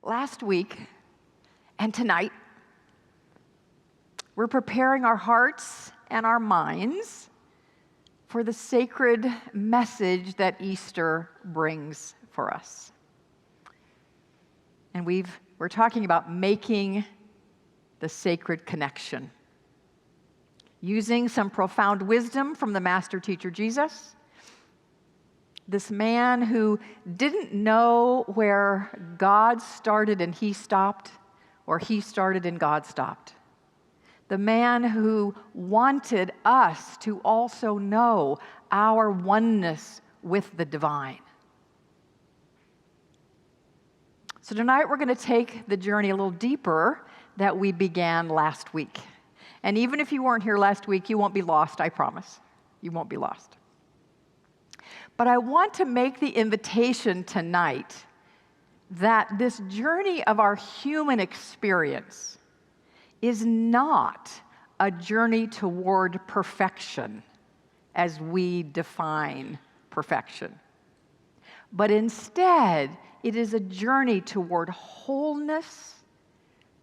Last week and tonight, we're preparing our hearts and our minds for the sacred message that Easter brings for us. And we're talking about making the sacred connection, using some profound wisdom from the master teacher Jesus, this man who didn't know where God started and he stopped, or he started and God stopped. The man who wanted us to also know our oneness with the divine. So tonight we're going to take the journey a little deeper that we began last week. And even if you weren't here last week, you won't be lost, I promise. You won't be lost. But I want to make the invitation tonight that this journey of our human experience is not a journey toward perfection as we define perfection, but instead it is a journey toward wholeness,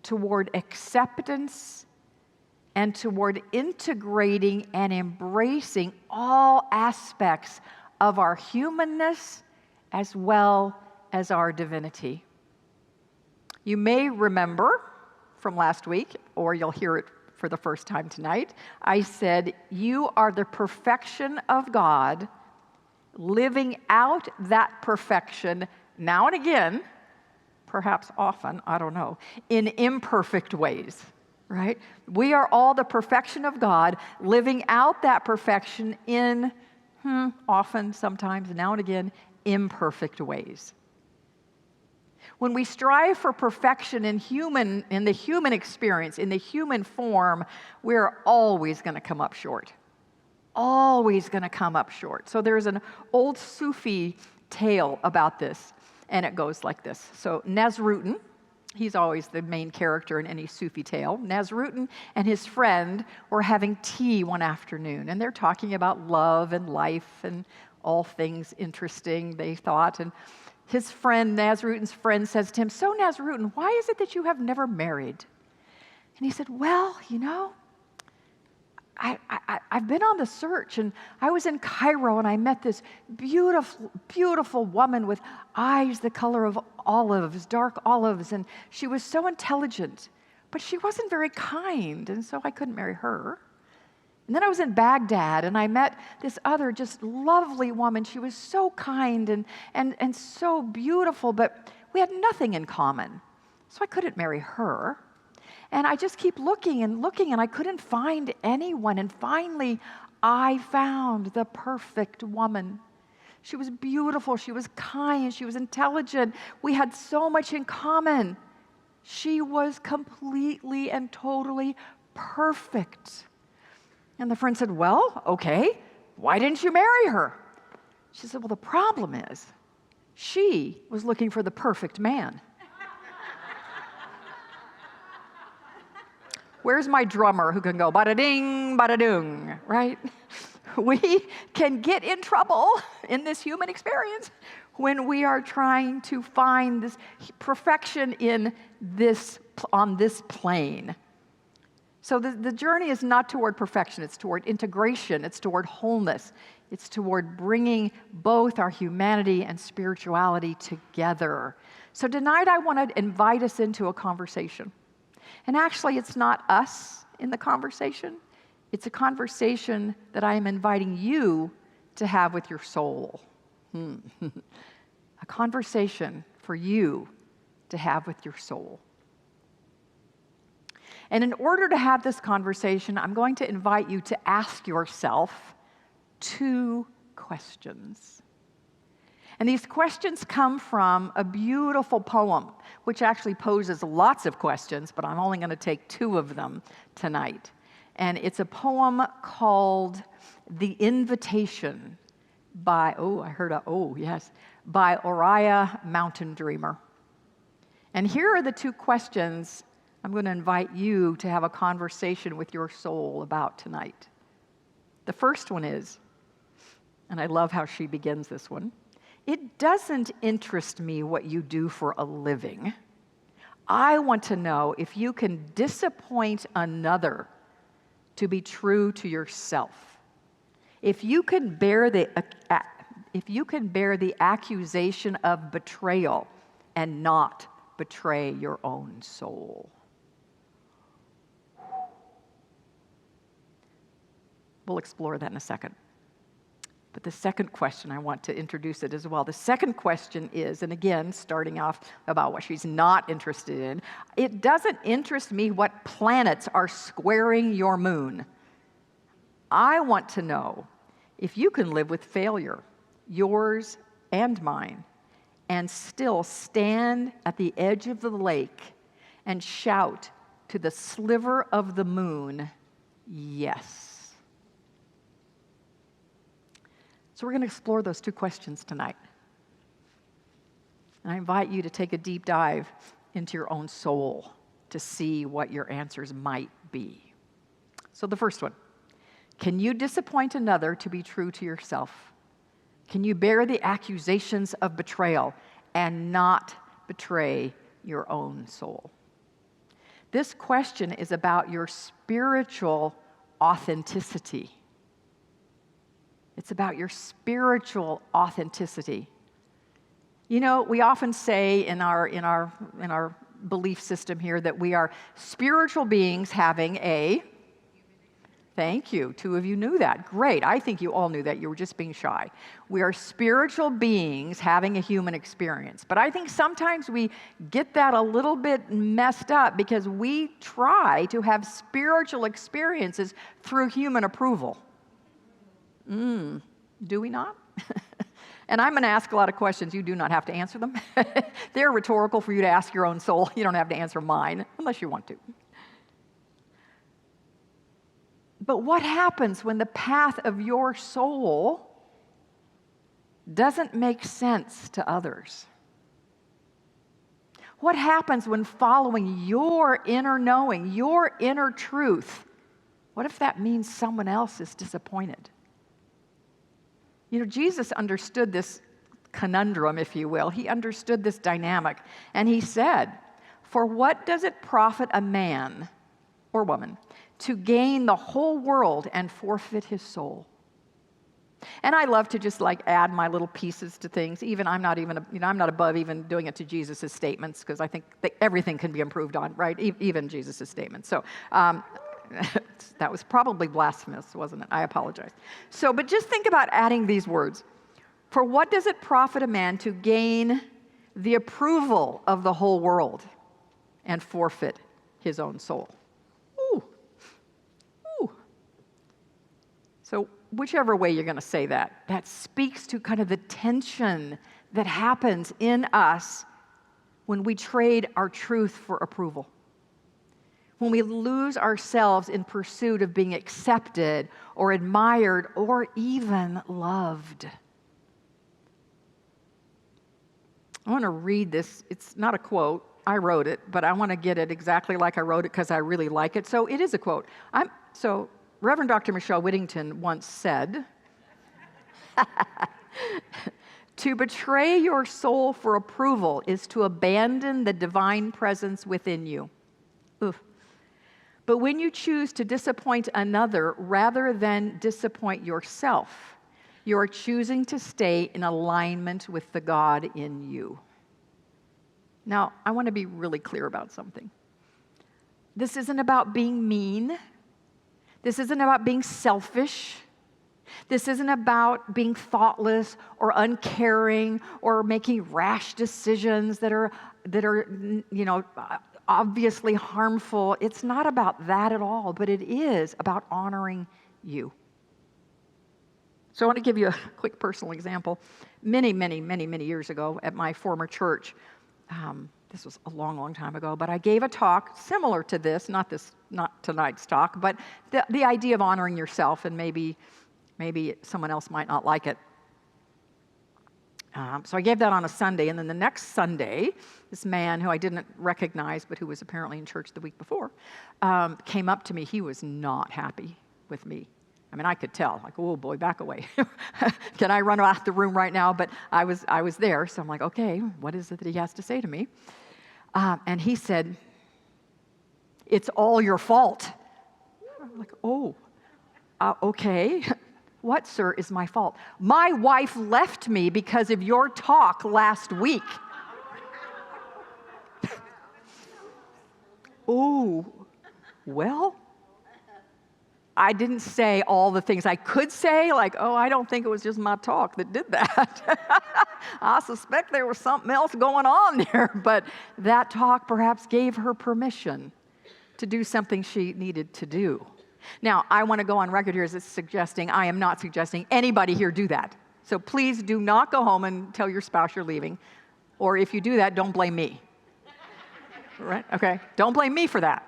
toward acceptance, and toward integrating and embracing all aspects of our humanness as well as our divinity. You may remember from last week, or you'll hear it for the first time tonight, I said, you are the perfection of God, living out that perfection now and again, perhaps often, I don't know, in imperfect ways, right? We are all the perfection of God, living out that perfection in often, sometimes, now and again, imperfect ways. When we strive for perfection in the human experience, in the human form, we're always going to come up short. Always going to come up short. So there's an old Sufi tale about this, and it goes like this. So Nasruddin, he's always the main character in any Sufi tale. Nasruddin and his friend were having tea one afternoon, and they're talking about love and life and all things interesting, they thought. And his friend, Nasruddin's friend, says to him, "So Nasruddin, why is it that you have never married?" And he said, "Well, you know, I've been on the search, and I was in Cairo, and I met this beautiful, beautiful woman with eyes the color of olives, dark olives, and she was so intelligent, but she wasn't very kind, and so I couldn't marry her. And then I was in Baghdad, and I met this other just lovely woman. She was so kind and so beautiful, but we had nothing in common, so I couldn't marry her. And I just keep looking, and I couldn't find anyone. And finally, I found the perfect woman. She was beautiful, she was kind, she was intelligent. We had so much in common. She was completely and totally perfect." And the friend said, "Well, okay, why didn't you marry her?" She said, "Well, the problem is, she was looking for the perfect man." Where's my drummer who can go bada-ding, bada-dung, right? We can get in trouble in this human experience when we are trying to find this perfection on this plane. So the journey is not toward perfection, it's toward integration, it's toward wholeness, it's toward bringing both our humanity and spirituality together. So tonight I want to invite us into a conversation. And actually, it's not us in the conversation. It's a conversation that I am inviting you to have with your soul. A conversation for you to have with your soul. And in order to have this conversation, I'm going to invite you to ask yourself 2 questions. And these questions come from a beautiful poem, which actually poses lots of questions, but I'm only going to take 2 of them tonight. And it's a poem called The Invitation by Uriah Mountain Dreamer. And here are the 2 questions I'm going to invite you to have a conversation with your soul about tonight. The first one is, and I love how she begins this one, "It doesn't interest me what you do for a living. I want to know if you can disappoint another to be true to yourself. If you can bear the accusation of betrayal and not betray your own soul. We'll explore that in a second. But the second question, I want to introduce it as well. The second question is, and again, starting off about what she's not interested in, it doesn't interest me what planets are squaring your moon. I want to know if you can live with failure, yours and mine, and still stand at the edge of the lake and shout to the sliver of the moon, yes. So we're going to explore those two questions tonight. And I invite you to take a deep dive into your own soul to see what your answers might be. So the first one, can you disappoint another to be true to yourself? Can you bear the accusations of betrayal and not betray your own soul? This question is about your spiritual authenticity. It's about your spiritual authenticity. You know, we often say in our belief system here that we are spiritual beings having a... Thank you. Two of you knew that. Great. I think you all knew that. You were just being shy. We are spiritual beings having a human experience. But I think sometimes we get that a little bit messed up because we try to have spiritual experiences through human approval. Do we not? And I'm going to ask a lot of questions. You do not have to answer them. They're rhetorical for you to ask your own soul. You don't have to answer mine unless you want to. But what happens when the path of your soul doesn't make sense to others? What happens when following your inner knowing, your inner truth, what if that means someone else is disappointed? You know, Jesus understood this conundrum, if you will. He understood this dynamic. And he said, for what does it profit a man or woman to gain the whole world and forfeit his soul? And I love to just add my little pieces to things. I'm not above even doing it to Jesus' statements because I think that everything can be improved on, right? Even Jesus' statements. So, that was probably blasphemous, wasn't it? I apologize. So, but just think about adding these words. For what does it profit a man to gain the approval of the whole world and forfeit his own soul? Ooh. Ooh. So, whichever way you're going to say that, that speaks to kind of the tension that happens in us when we trade our truth for approval. When we lose ourselves in pursuit of being accepted or admired or even loved. I want to read this. It's not a quote. I wrote it, but I want to get it exactly like I wrote it because I really like it. So it is a quote. So Reverend Dr. Michele Whittington once said, to betray your soul for approval is to abandon the divine presence within you. Oof. But when you choose to disappoint another rather than disappoint yourself, you are choosing to stay in alignment with the God in you. Now, I want to be really clear about something. This isn't about being mean. This isn't about being selfish. This isn't about being thoughtless or uncaring or making rash decisions that are obviously harmful. It's not about that at all, but it is about honoring you. So I want to give you a quick personal example. Many years ago at my former church, this was a long time ago, but I gave a talk similar to this, not tonight's talk, but the idea of honoring yourself, and maybe someone else might not like it. So I gave that on a Sunday, and then the next Sunday, this man who I didn't recognize, but who was apparently in church the week before, came up to me. He was not happy with me. I mean, I could tell, oh boy, back away. Can I run out the room right now? But I was there, so I'm like, okay, what is it that he has to say to me? And he said, "It's all your fault." I'm like, "Oh, okay. What, sir, is my fault?" "My wife left me because of your talk last week." Oh, well, I didn't say all the things I could say, like, "Oh, I don't think it was just my talk that did that." I suspect there was something else going on there, but that talk perhaps gave her permission to do something she needed to do. Now, I want to go on record here as I am not suggesting anybody here do that. So please do not go home and tell your spouse you're leaving. Or if you do that, don't blame me. Right? Okay? Don't blame me for that.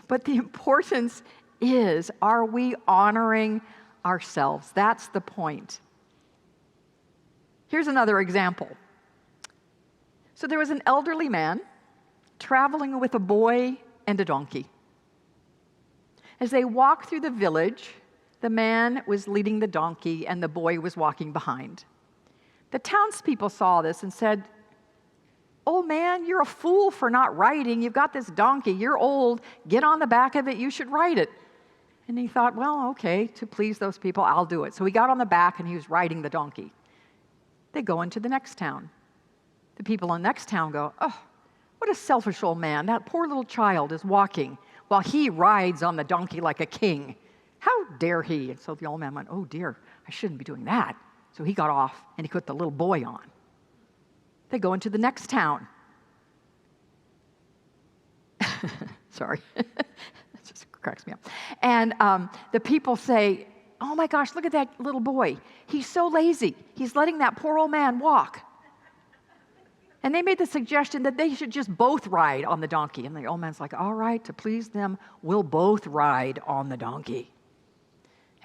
But the importance is, are we honoring ourselves? That's the point. Here's another example. So there was an elderly man traveling with a boy and a donkey. As they walked through the village, the man was leading the donkey and the boy was walking behind. The townspeople saw this and said, "Old man, you're a fool for not riding. You've got this donkey. You're old. Get on the back of it. You should ride it." And he thought, well, okay, to please those people, I'll do it. So he got on the back and he was riding the donkey. They go into the next town. The people in the next town go, "Oh, what a selfish old man. That poor little child is walking while he rides on the donkey like a king. How dare he?" And so the old man went, "Oh dear, I shouldn't be doing that." So he got off and he put the little boy on. They go into the next town. Sorry. It just cracks me up. And the people say, "Oh my gosh, look at that little boy. He's so lazy. He's letting that poor old man walk." And they made the suggestion that they should just both ride on the donkey. And the old man's like, "All right, to please them, we'll both ride on the donkey."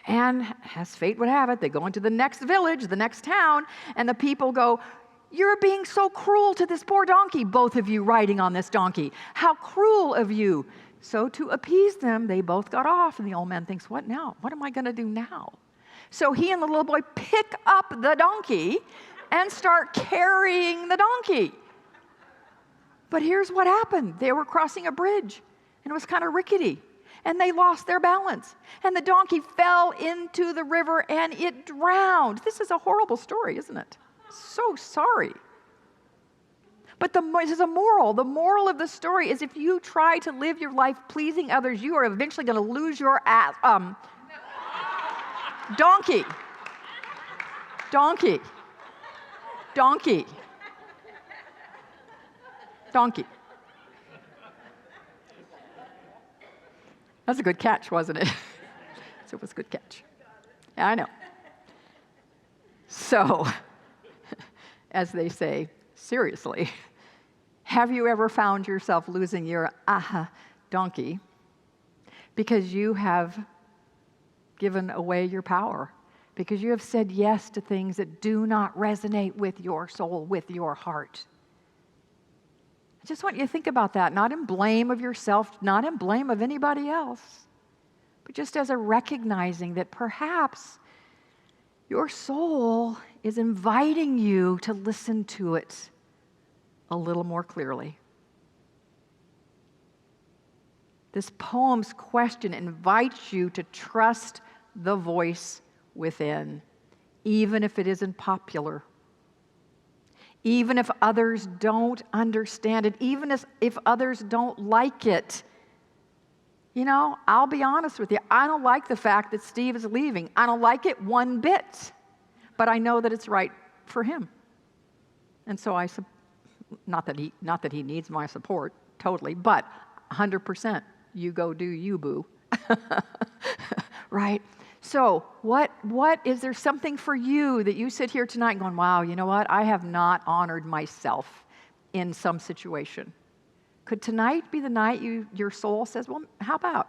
And as fate would have it, they go into the next village, the next town, and the people go, "You're being so cruel to this poor donkey, both of you riding on this donkey. How cruel of you." So to appease them, they both got off, and the old man thinks, "What now? What am I going to do now?" So he and the little boy pick up the donkey and start carrying the donkey. But here's what happened. They were crossing a bridge, and it was kind of rickety, and they lost their balance. And the donkey fell into the river, and it drowned. This is a horrible story, isn't it? So sorry. But there's a moral. The moral of the story is, if you try to live your life pleasing others, you are eventually going to lose your donkey. Donkey. Donkey. Donkey. That's a good catch, wasn't it? It was a good catch. Yeah, I know. So, as they say, seriously, have you ever found yourself losing your donkey because you have given away your power? Because you have said yes to things that do not resonate with your soul, with your heart. I just want you to think about that, not in blame of yourself, not in blame of anybody else, but just as a recognizing that perhaps your soul is inviting you to listen to it a little more clearly. This poem's question invites you to trust the voice within, even if it isn't popular, even if others don't understand it, even if others don't like it. You know, I'll be honest with you, I don't like the fact that Steve is leaving. I don't like it one bit, but I know that it's right for him. And so not that he needs my support totally, but 100%, you go do you, boo. Right? So what is there something for you that you sit here tonight going, wow, you know what? I have not honored myself in some situation. Could tonight be the night your soul says, well, how about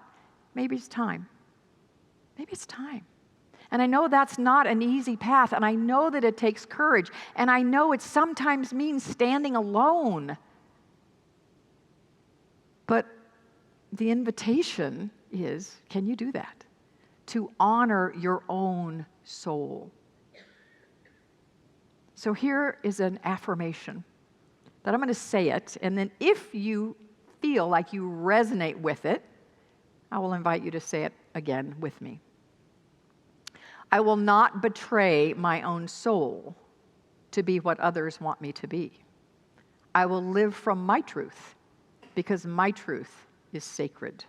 maybe it's time? Maybe it's time. And I know that's not an easy path, and I know that it takes courage, and I know it sometimes means standing alone. But the invitation is, can you do that? To honor your own soul. So here is an affirmation that I'm going to say it, and then if you feel like you resonate with it, I will invite you to say it again with me. I will not betray my own soul to be what others want me to be. I will live from my truth because my truth is sacred.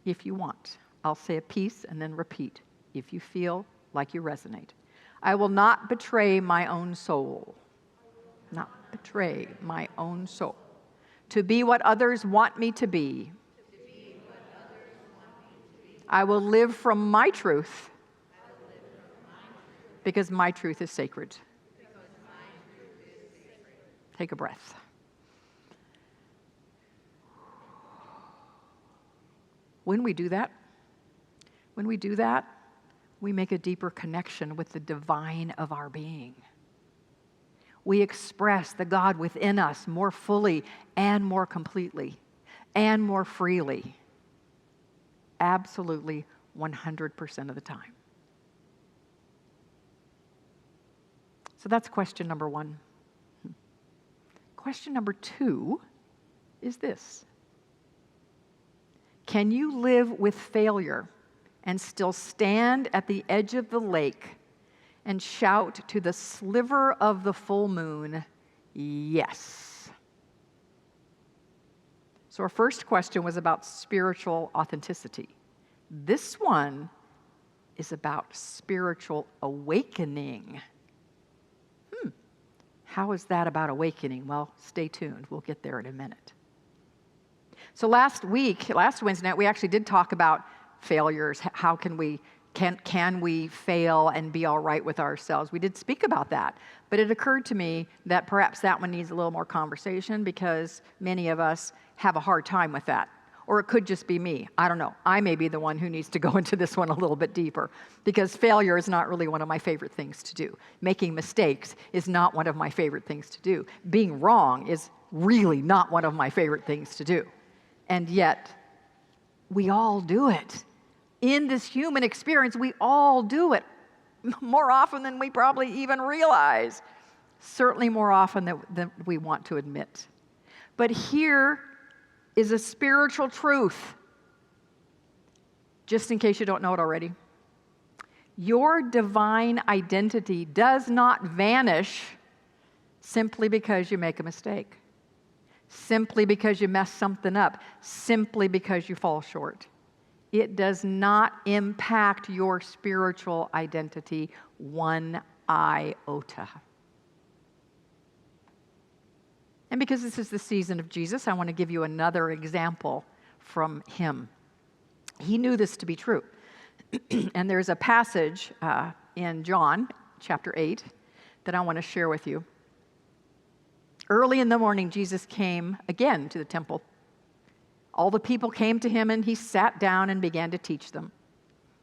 If you want, I'll say a piece and then repeat if you feel like you resonate. I will not betray my own soul. Not betray my own soul. To be what others want me to be. I will live from my truth because my truth is sacred. Take a breath. When we do that, we make a deeper connection with the divine of our being. We express the God within us more fully and more completely and more freely. Absolutely 100% of the time. So that's question number 1. Question number 2 is this. Can you live with failure and still stand at the edge of the lake and shout to the sliver of the full moon, yes? So our first question was about spiritual authenticity. This one is about spiritual awakening. How is that about awakening? Well, stay tuned. We'll get there in a minute. So last Wednesday night, we actually did talk about failures. How can we fail and be all right with ourselves? We did speak about that, but it occurred to me that perhaps that one needs a little more conversation because many of us have a hard time with that. Or it could just be me. I don't know. I may be the one who needs to go into this one a little bit deeper because failure is not really one of my favorite things to do. Making mistakes is not one of my favorite things to do. Being wrong is really not one of my favorite things to do. And yet, we all do it. In this human experience, we all do it more often than we probably even realize. Certainly more often than we want to admit. But here is a spiritual truth, just in case you don't know it already. Your divine identity does not vanish simply because you make a mistake, simply because you mess something up, simply because you fall short. It does not impact your spiritual identity one iota. And because this is the season of Jesus, I want to give you another example from him. He knew this to be true. And there's a passage in John chapter 8 that I want to share with you. Early in the morning, Jesus came again to the temple. All the people came to him, and he sat down and began to teach them.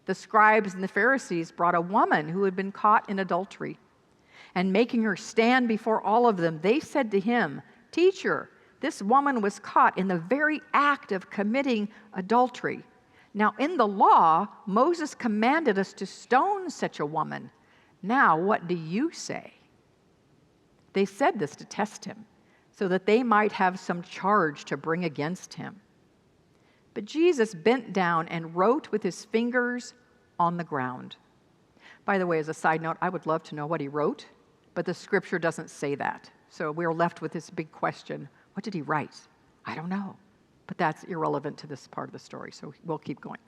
The scribes and the Pharisees brought a woman who had been caught in adultery. And making her stand before all of them, they said to him, "Teacher, this woman was caught in the very act of committing adultery. Now, in the law, Moses commanded us to stone such a woman. Now, what do you say?" They said this to test him, so that they might have some charge to bring against him. But Jesus bent down and wrote with his fingers on the ground. By the way, as a side note, I would love to know what he wrote, but the scripture doesn't say that. So we're left with this big question. What did he write? I don't know. But that's irrelevant to this part of the story, so we'll keep going.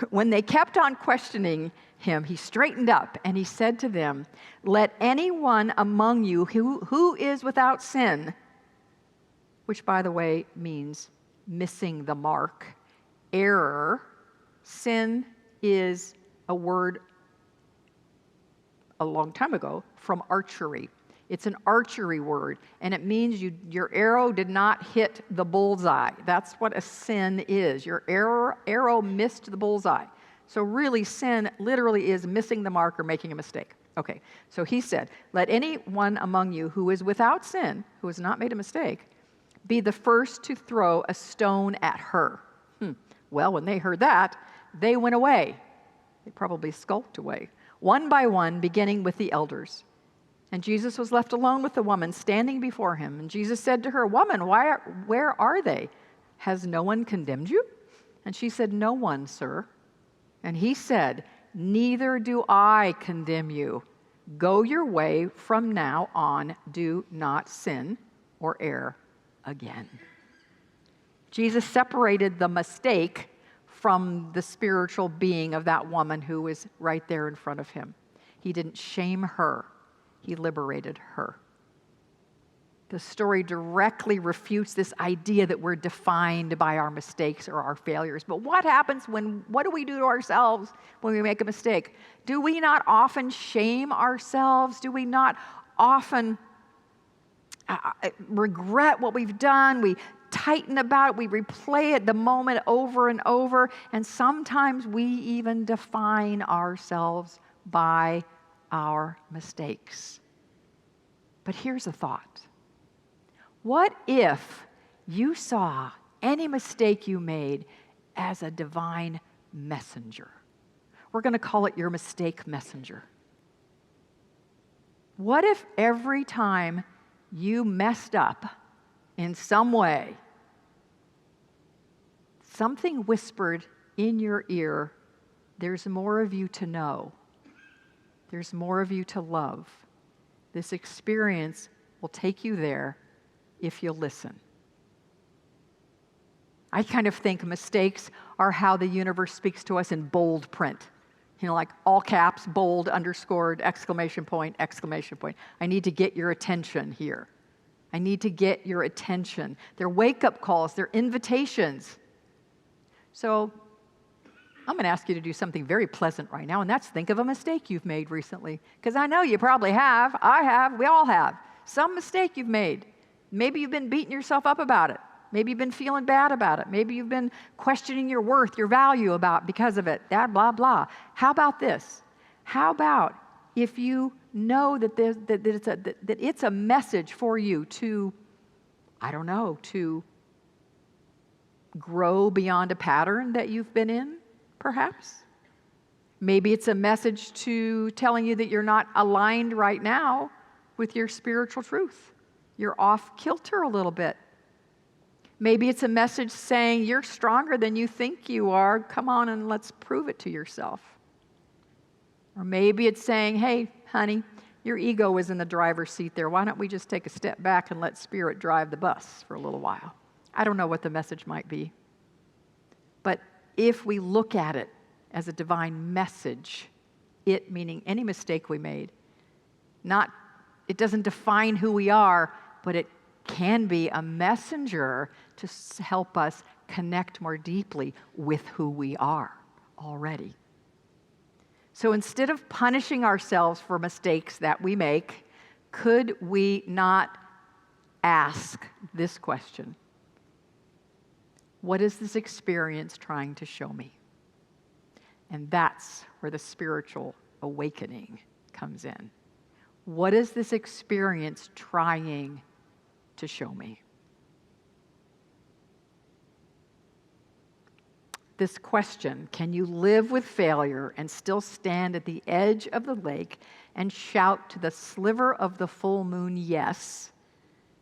When they kept on questioning him, he straightened up and he said to them, "Let anyone among you who is without sin," which, by the way, means missing the mark, error. Sin is a word a long time ago from archery. It's an archery word, and it means your arrow did not hit the bullseye. That's what a sin is. Your arrow missed the bullseye. So really, sin literally is missing the mark or making a mistake. Okay, so he said, "Let anyone among you who is without sin, who has not made a mistake, be the first to throw a stone at her." Well, when they heard that, they went away, They probably skulked away, one by one, beginning with the elders. And Jesus was left alone with the woman standing before him. And Jesus said to her, "Woman, where are they? Has no one condemned you?" And she said, "No one, sir." And he said, "Neither do I condemn you. Go your way from now on. Do not sin or err again." Jesus separated the mistake from the spiritual being of that woman who was right there in front of him. He didn't shame her. He liberated her. The story directly refutes this idea that we're defined by our mistakes or our failures. But what do we do to ourselves when we make a mistake? Do we not often shame ourselves? Do we not often regret what we've done? We tighten about it. We replay it the moment over and over. And sometimes we even define ourselves by our mistakes. But here's a thought. What if you saw any mistake you made as a divine messenger? We're going to call it your mistake messenger. What if every time you messed up in some way, something whispered in your ear, "There's more of you to know. There's more of you to love. This experience will take you there if you'll listen." I kind of think mistakes are how the universe speaks to us in bold print. Like all caps, bold, underscored, exclamation point, exclamation point. I need to get your attention here. I need to get your attention. They're wake-up calls. They're invitations. So I'm going to ask you to do something very pleasant right now, and that's think of a mistake you've made recently. Because I know you probably have. I have. We all have. Some mistake you've made. Maybe you've been beating yourself up about it. Maybe you've been feeling bad about it. Maybe you've been questioning your worth, your value because of it. That blah, blah. How about this? How about if you know that it's a message for you to grow beyond a pattern that you've been in, perhaps? Maybe it's a message to telling you that you're not aligned right now with your spiritual truth. You're off kilter a little bit. Maybe it's a message saying you're stronger than you think you are. Come on and let's prove it to yourself. Or maybe it's saying, "Hey, honey, your ego is in the driver's seat there. Why don't we just take a step back and let Spirit drive the bus for a little while?" I don't know what the message might be. But if we look at it as a divine message, it meaning any mistake we made, it doesn't define who we are, but it can be a messenger to help us connect more deeply with who we are already. So instead of punishing ourselves for mistakes that we make, could we not ask this question? What is this experience trying to show me? And that's where the spiritual awakening comes in. What is this experience trying to show me? This question, can you live with failure and still stand at the edge of the lake and shout to the sliver of the full moon, yes,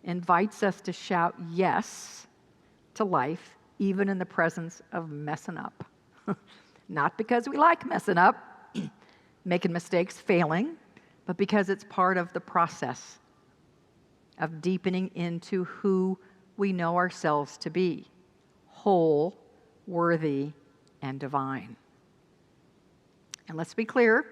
invites us to shout yes to life, even in the presence of messing up. Not because we like messing up, making mistakes, failing, but because it's part of the process of deepening into who we know ourselves to be, whole, worthy, and divine. And let's be clear,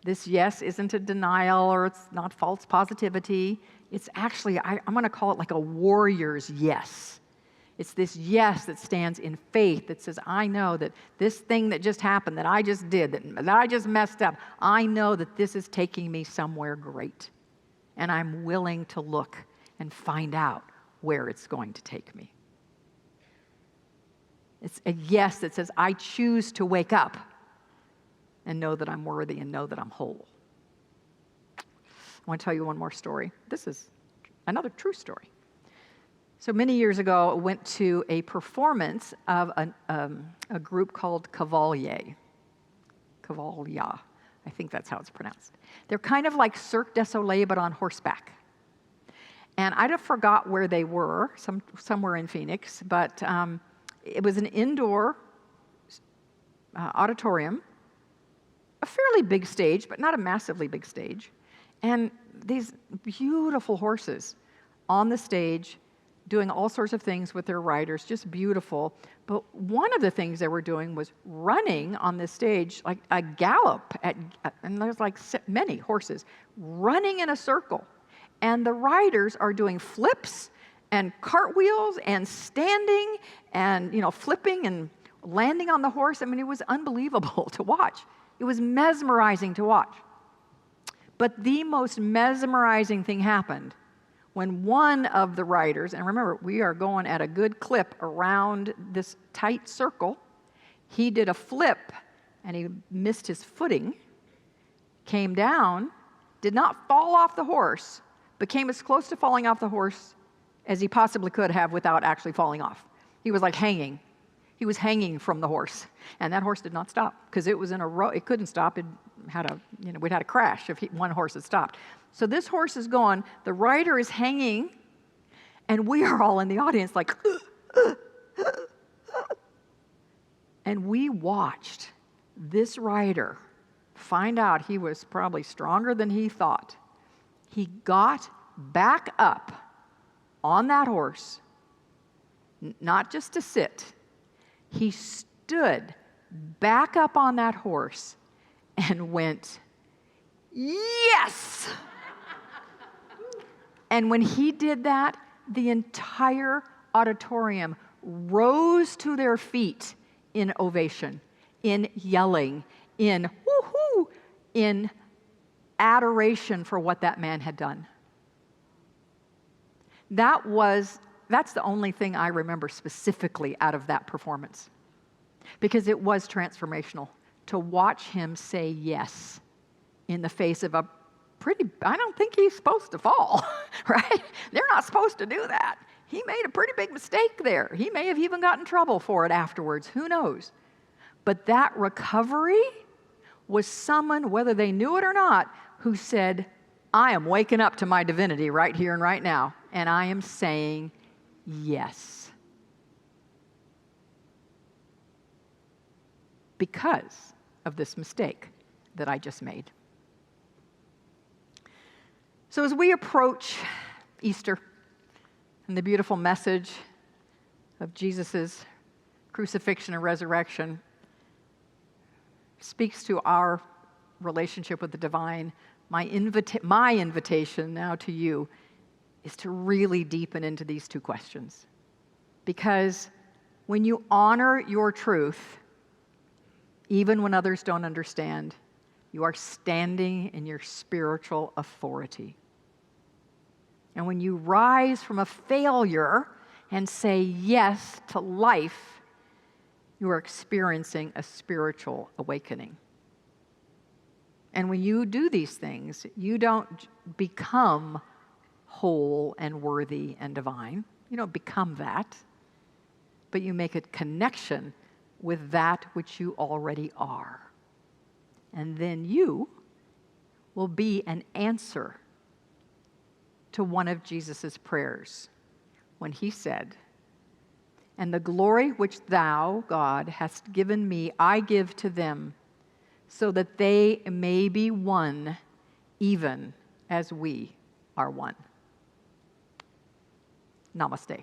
this yes isn't a denial or it's not false positivity. It's actually, I'm going to call it like a warrior's yes. It's this yes that stands in faith that says, I know that this thing that just happened, that I just did, that I just messed up, I know that this is taking me somewhere great. And I'm willing to look and find out where it's going to take me. It's a yes that says, I choose to wake up and know that I'm worthy and know that I'm whole. I want to tell you one more story. This is another true story. So many years ago, I went to a performance of a group called Cavalier. Cavalier. I think that's how it's pronounced. They're kind of like Cirque du Soleil, but on horseback. And I forgot where they were, somewhere in Phoenix, but it was an indoor auditorium, a fairly big stage, but not a massively big stage. And these beautiful horses on the stage doing all sorts of things with their riders, just beautiful. But one of the things they were doing was running on this stage, like a gallop, and there's like many horses running in a circle. And the riders are doing flips and cartwheels and standing and, flipping and landing on the horse. I mean, it was unbelievable to watch. It was mesmerizing to watch. But the most mesmerizing thing happened when one of the riders, and remember, we are going at a good clip around this tight circle, he did a flip and he missed his footing, came down, did not fall off the horse, but came as close to falling off the horse as he possibly could have without actually falling off. He was like hanging. He was hanging from the horse, and that horse did not stop because it was in a row. It couldn't stop. We'd had a crash if one horse had stopped. So this horse is going. The rider is hanging, and we are all in the audience like, and we watched this rider find out he was probably stronger than he thought. He got back up on that horse, not just to sit. He stood back up on that horse and went, yes! And when he did that, the entire auditorium rose to their feet in ovation, in yelling, in woohoo, in adoration for what that man had done. That's the only thing I remember specifically out of that performance, because it was transformational to watch him say yes in the face of I don't think he's supposed to fall, right? They're not supposed to do that. He made a pretty big mistake there. He may have even gotten in trouble for it afterwards. Who knows? But that recovery was someone, whether they knew it or not, who said, I am waking up to my divinity right here and right now, and I am saying yes. Because of this mistake that I just made. So as we approach Easter and the beautiful message of Jesus' crucifixion and resurrection speaks to our relationship with the divine, my invitation now to you is to really deepen into these two questions. Because when you honor your truth, even when others don't understand, you are standing in your spiritual authority. And when you rise from a failure and say yes to life, you are experiencing a spiritual awakening. And when you do these things, you don't become whole and worthy and divine. You don't become that. But you make a connection with that which you already are. And then you will be an answer to one of Jesus' prayers when he said, and the glory which thou, God, hast given me, I give to them, so that they may be one, even as we are one. Namaste.